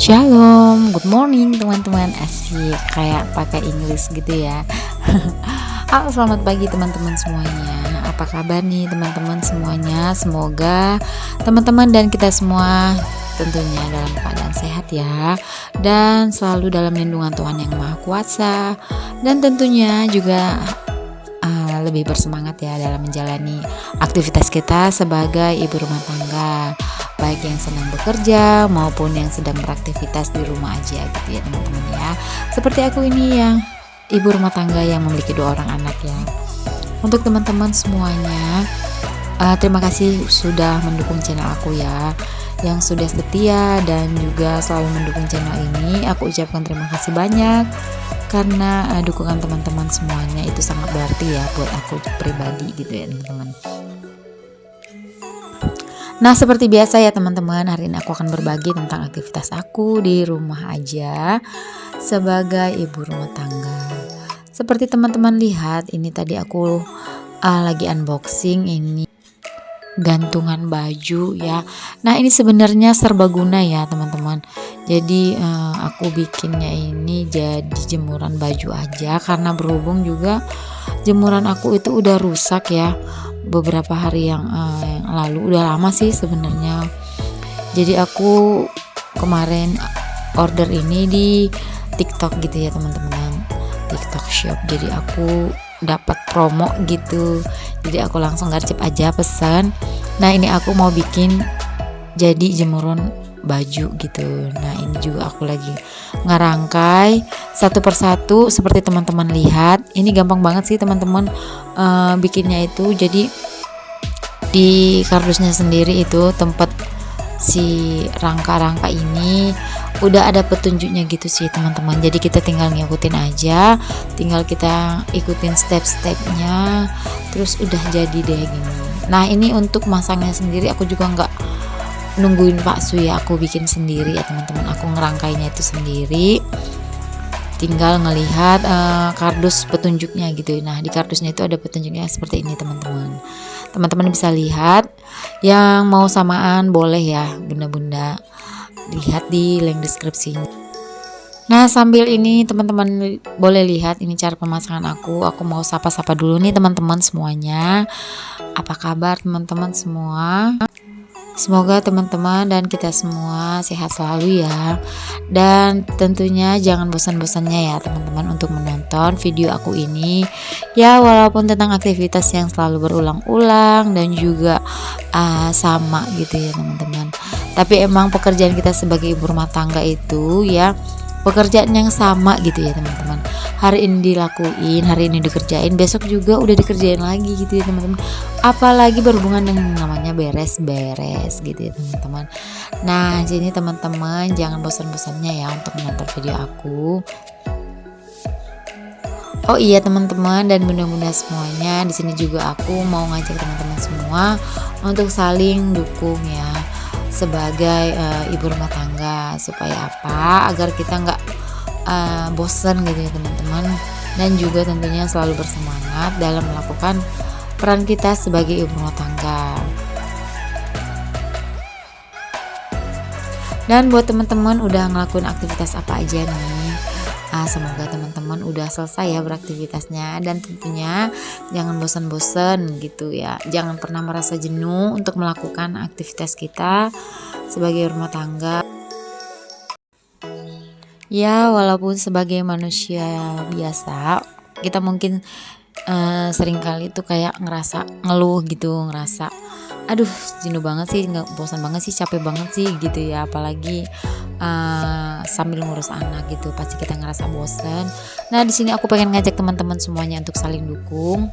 Shalom, good morning teman-teman. Asyik kayak pakai Inggris gitu ya. Halo, selamat pagi teman-teman semuanya. Apa kabar nih teman-teman semuanya? Semoga teman-teman dan kita semua tentunya dalam keadaan sehat ya, dan selalu dalam lindungan Tuhan yang Maha Kuasa, dan tentunya juga lebih bersemangat ya dalam menjalani aktivitas kita sebagai ibu rumah tangga, baik yang sedang bekerja maupun yang sedang beraktivitas di rumah aja gitu ya teman-teman ya. Seperti aku ini yang ibu rumah tangga yang memiliki 2 orang anak ya. Untuk teman-teman semuanya, terima kasih sudah mendukung channel aku ya, yang sudah setia dan juga selalu mendukung channel ini. Aku ucapkan terima kasih banyak karena dukungan teman-teman semuanya itu sangat berarti ya buat aku pribadi gitu ya teman-teman. Nah, seperti biasa ya teman-teman, hari ini aku akan berbagi tentang aktivitas aku di rumah aja sebagai ibu rumah tangga. Seperti teman-teman lihat, ini tadi aku lagi unboxing ini gantungan baju ya. Nah, ini sebenarnya serbaguna ya teman-teman. Jadi aku bikinnya ini jadi jemuran baju aja, karena berhubung juga jemuran aku itu udah rusak ya beberapa hari yang lalu, udah lama sih sebenarnya. Jadi aku kemarin order ini di TikTok gitu ya teman-teman, TikTok Shop. Jadi aku dapat promo gitu, jadi aku langsung garcep aja pesan. Nah, ini aku mau bikin jadi jemuran baju gitu. Nah, ini juga aku lagi ngerangkai satu persatu seperti teman-teman lihat. Ini gampang banget sih teman-teman bikinnya itu. Jadi di kardusnya sendiri itu tempat si rangka-rangka ini udah ada petunjuknya gitu sih teman-teman. Jadi kita tinggal ngikutin aja, tinggal kita ikutin step-stepnya, terus udah jadi deh gini. Nah, ini untuk masangnya sendiri aku juga nggak nungguin Pak Su ya, aku bikin sendiri ya teman-teman. Aku ngerangkainya itu sendiri, tinggal ngelihat kardus petunjuknya gitu. Nah, di kardusnya itu ada petunjuknya seperti ini teman-teman. Teman-teman bisa lihat, yang mau samaan boleh ya bunda-bunda, lihat di link deskripsinya. Nah, sambil ini teman-teman boleh lihat ini cara pemasangan aku. Aku mau sapa-sapa dulu nih teman-teman semuanya. Apa kabar teman-teman semua? Semoga teman-teman dan kita semua sehat selalu ya. Dan tentunya jangan bosan-bosannya ya teman-teman untuk menonton video aku ini. Ya, walaupun tentang aktivitas yang selalu berulang-ulang dan juga sama gitu ya teman-teman. Tapi emang pekerjaan kita sebagai ibu rumah tangga itu ya pekerjaan yang sama gitu ya teman-teman. Hari ini dilakuin, hari ini dikerjain, besok juga udah dikerjain lagi gitu ya teman-teman. Apalagi berhubungan dengan namanya beres-beres gitu ya teman-teman. Nah, jadi teman-teman jangan bosan-bosannya ya untuk menonton video aku. Oh iya teman-teman dan bunda-bunda semuanya, di sini juga aku mau ngajak teman-teman semua untuk saling dukung ya sebagai ibu rumah tangga. Supaya apa? Agar kita nggak bosan gitu ya teman-teman, dan juga tentunya selalu bersemangat dalam melakukan peran kita sebagai ibu rumah tangga. Dan buat teman-teman udah ngelakuin aktivitas apa aja nih, semoga teman-teman udah selesai ya beraktivitasnya, dan tentunya jangan bosan-bosan gitu ya. Jangan pernah merasa jenuh untuk melakukan aktivitas kita sebagai rumah tangga. Ya, walaupun sebagai manusia biasa, kita mungkin seringkali tuh kayak ngerasa ngeluh gitu, ngerasa aduh jenuh banget sih, nggak, bosan banget sih, capek banget sih gitu ya. Apalagi sambil ngurus anak gitu, pasti kita ngerasa bosan. Nah, di sini aku pengen ngajak teman-teman semuanya untuk saling dukung,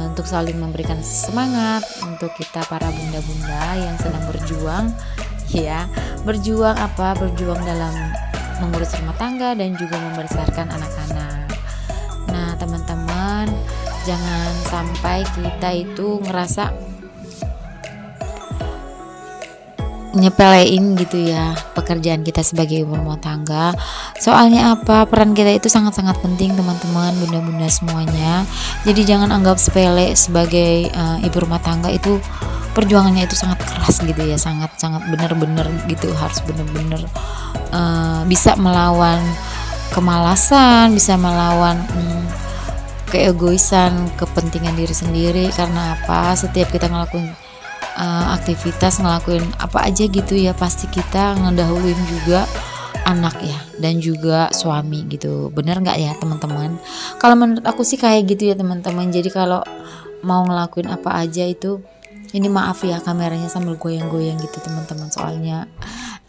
untuk saling memberikan semangat untuk kita para bunda-bunda yang sedang berjuang ya. Berjuang apa? Berjuang dalam mengurus rumah tangga dan juga membesarkan anak-anak. Nah, teman-teman, jangan sampai kita itu ngerasa nyepelein gitu ya pekerjaan kita sebagai ibu rumah tangga. Soalnya apa? Peran kita itu sangat-sangat penting teman-teman, bunda-bunda semuanya. Jadi jangan anggap sepele sebagai ibu rumah tangga itu perjuangannya itu sangat keras gitu ya, sangat benar-benar gitu, harus benar-benar bisa melawan kemalasan, bisa melawan keegoisan, kepentingan diri sendiri. Karena apa, setiap kita ngelakuin aktivitas, ngelakuin apa aja gitu ya, pasti kita ngedahuluin juga anak ya, dan juga suami gitu. Bener nggak ya teman-teman? Kalau menurut aku sih kayak gitu ya teman-teman. Jadi kalau mau ngelakuin apa aja itu, ini maaf ya kameranya sambil goyang-goyang gitu teman-teman, soalnya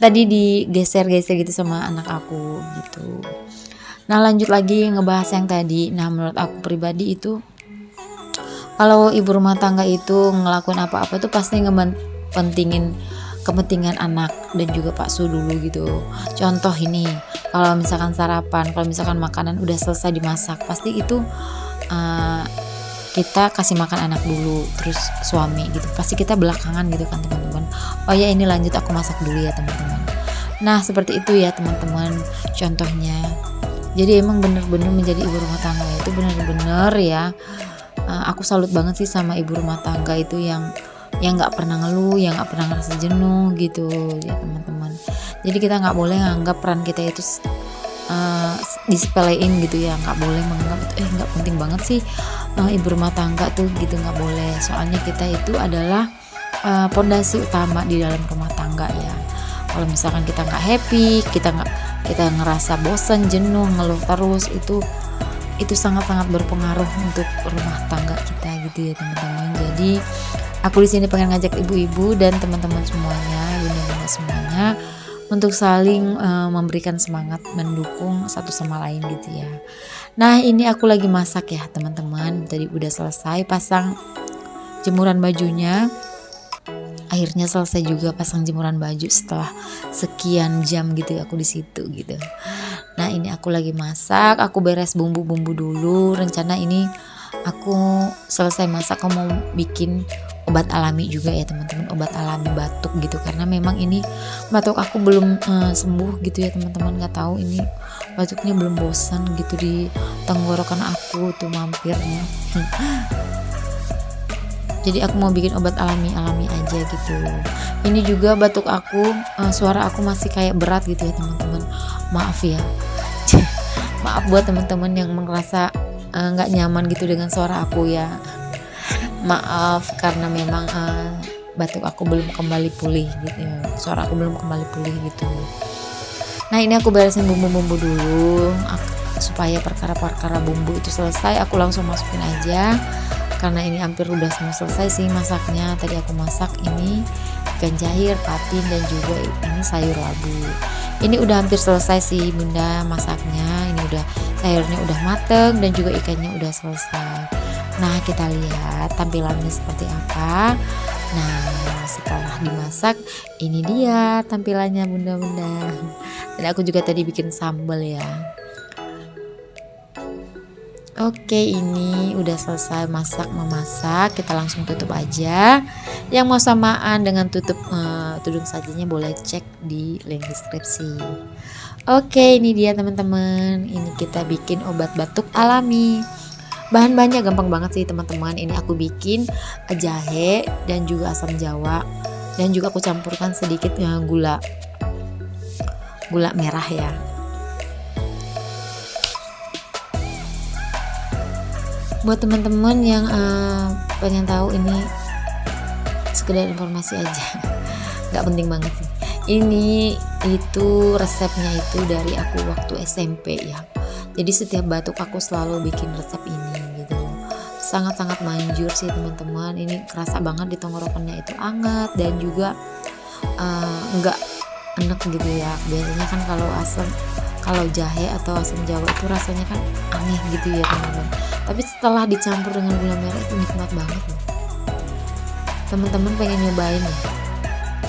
tadi digeser-geser gitu sama anak aku gitu. Nah lanjut lagi ngebahas yang tadi. Nah menurut aku pribadi itu, kalau ibu rumah tangga itu ngelakuin apa-apa tuh pasti pentingin kepentingan anak dan juga Pak Su dulu gitu. Contoh ini, kalau misalkan sarapan, kalau misalkan makanan udah selesai dimasak, pasti itu kita kasih makan anak dulu, terus suami gitu. Pasti kita belakangan gitu kan teman-teman. Oh ya ini lanjut aku masak dulu ya teman-teman. Nah seperti itu ya teman-teman contohnya. Jadi emang bener-bener menjadi ibu rumah tangga itu bener-bener ya, aku salut banget sih sama ibu rumah tangga itu yang nggak pernah ngeluh, yang nggak pernah ngerasa jenuh gitu ya teman-teman. Jadi kita nggak boleh nganggap peran kita itu disepelein gitu ya, nggak boleh menganggap itu nggak penting banget sih ibu rumah tangga tuh gitu, nggak boleh. Soalnya kita itu adalah pondasi utama di dalam rumah tangga ya. Kalau misalkan kita nggak happy, kita ngerasa bosan, jenuh, ngeluh terus, itu sangat-sangat berpengaruh untuk rumah tangga kita gitu ya teman-teman. Jadi aku di sini pengen ngajak ibu-ibu dan teman-teman semuanya, bunda-bunda semuanya, untuk saling memberikan semangat, mendukung satu sama lain gitu ya. Nah ini aku lagi masak ya teman-teman. Tadi udah selesai pasang jemuran bajunya. Akhirnya selesai juga pasang jemuran baju setelah sekian jam gitu aku di situ gitu. Nah ini aku lagi masak, aku beres bumbu-bumbu dulu. Rencana ini aku selesai masak, aku mau bikin obat alami juga ya teman-teman, obat alami batuk gitu. Karena memang ini batuk aku belum sembuh gitu ya teman-teman. Nggak tahu ini batuknya belum bosan gitu di tenggorokan aku tuh mampirnya. Jadi aku mau bikin obat alami aja gitu. Ini juga batuk aku, suara aku masih kayak berat gitu ya teman-teman. Maaf ya. Maaf buat teman-teman yang merasa nggak nyaman gitu dengan suara aku ya. Maaf karena memang batuk aku belum kembali pulih gitu ya. Suara aku belum kembali pulih gitu. Nah ini aku beresin bumbu-bumbu dulu supaya perkara-perkara bumbu itu selesai. Aku langsung masukin aja. Karena ini hampir udah semua selesai sih masaknya. Tadi aku masak ini ikan jahir, patin, dan juga ini sayur labu. Ini udah hampir selesai sih bunda masaknya. Ini udah sayurnya udah mateng dan juga ikannya udah selesai. Nah kita lihat tampilannya seperti apa. Nah setelah dimasak ini dia tampilannya bunda-bunda. Dan aku juga tadi bikin sambal ya. Oke ini udah selesai memasak, kita langsung tutup aja. Yang mau samaan dengan tutup tudung sajinya boleh cek di link deskripsi. Oke ini dia teman-teman, ini kita bikin obat batuk alami. Bahan-bahannya gampang banget sih teman-teman. Ini aku bikin jahe dan juga asam jawa, dan juga aku campurkan sedikit gula merah ya. Buat teman-teman yang pengen tahu, ini sekedar informasi aja, nggak penting banget sih. Ini itu resepnya itu dari aku waktu SMP ya. Jadi setiap batuk aku selalu bikin resep ini gitu. Sangat-sangat manjur sih teman-teman. Ini kerasa banget di tenggorokannya itu hangat dan juga nggak enek gitu ya. Biasanya kan kalau jahe atau asam jawa itu rasanya kan aneh gitu ya teman-teman. Tapi setelah dicampur dengan gula merah itu nikmat banget loh. Teman-teman pengen nyobain ya?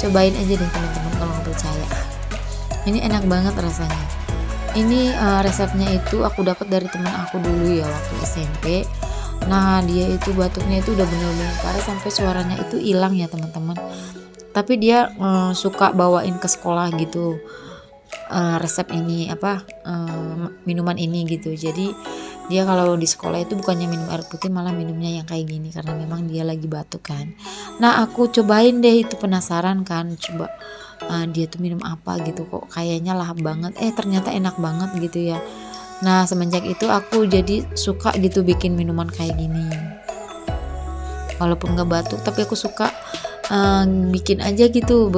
Cobain aja deh teman-teman kalau nggak percaya. Ini enak banget rasanya. Ini resepnya itu aku dapat dari teman aku dulu ya waktu SMP. Nah dia itu batuknya itu udah bener-bener parah sampai suaranya itu hilang ya teman-teman. Tapi dia suka bawain ke sekolah gitu resep ini minuman ini gitu. Jadi Dia kalau di sekolah itu bukannya minum air putih, malah minumnya yang kayak gini karena memang dia lagi batuk kan. Nah, aku cobain deh, itu penasaran kan, coba dia tuh minum apa gitu, kok kayaknya lahap banget, ternyata enak banget gitu ya. Nah, semenjak itu aku jadi suka gitu bikin minuman kayak gini. Walaupun nggak batuk, tapi aku suka bikin aja gitu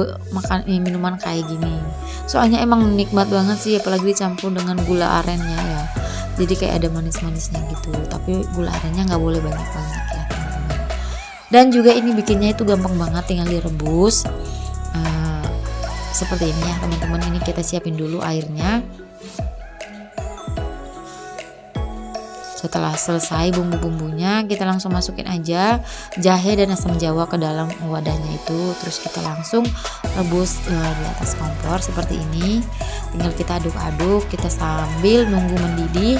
minuman kayak gini. Soalnya emang nikmat banget sih, apalagi dicampur dengan gula arennya ya. Jadi kayak ada manis-manisnya gitu, tapi gula arennya nggak boleh banyak-banyak ya teman-teman. Dan juga ini bikinnya itu gampang banget, tinggal direbus seperti ini ya teman-teman. Ini kita siapin dulu airnya. Setelah selesai bumbu-bumbunya, kita langsung masukin aja jahe dan asam jawa ke dalam wadahnya itu. Terus kita langsung rebus di atas kompor seperti ini. Tinggal kita aduk-aduk, kita sambil nunggu mendidih.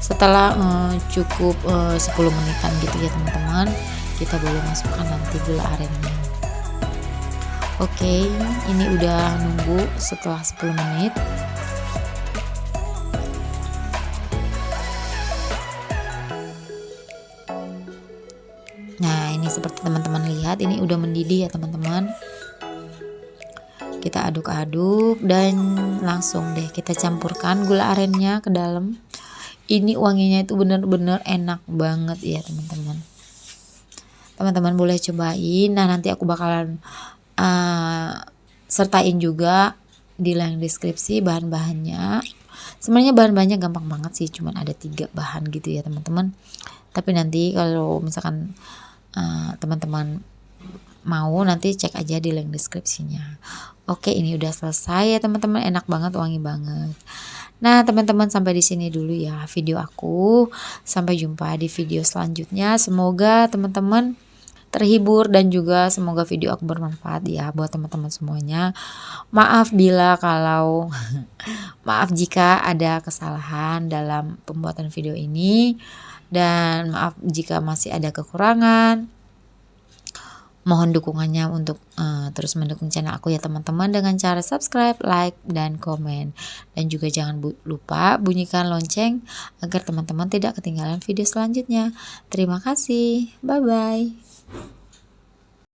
Setelah cukup 10 menitan gitu ya teman-teman, kita boleh masukkan nanti gula arennya. Oke, ini udah nunggu setelah 10 menit. Nah, ini seperti teman-teman lihat, ini udah mendidih ya teman-teman. Kita aduk-aduk dan langsung deh kita campurkan gula arennya ke dalam. Ini wanginya itu bener-bener enak banget ya teman-teman. Teman-teman boleh cobain. Nah, nanti aku bakalan sertain juga di link deskripsi bahan-bahannya. Sebenarnya bahan-bahannya gampang banget sih, cuman ada 3 bahan gitu ya teman-teman. Tapi nanti kalau misalkan teman-teman mau, nanti cek aja di link deskripsinya. Oke, ini udah selesai ya teman-teman, enak banget, wangi banget. Nah teman-teman, sampai di sini dulu ya video aku. Sampai jumpa di video selanjutnya. Semoga teman-teman terhibur dan juga semoga video aku bermanfaat ya buat teman-teman semuanya. Maaf bila kalau maaf jika ada kesalahan dalam pembuatan video ini, dan maaf jika masih ada kekurangan. Mohon dukungannya untuk terus mendukung channel aku ya teman-teman, dengan cara subscribe, like, dan komen. Dan juga jangan lupa bunyikan lonceng agar teman-teman tidak ketinggalan video selanjutnya. Terima kasih, bye-bye.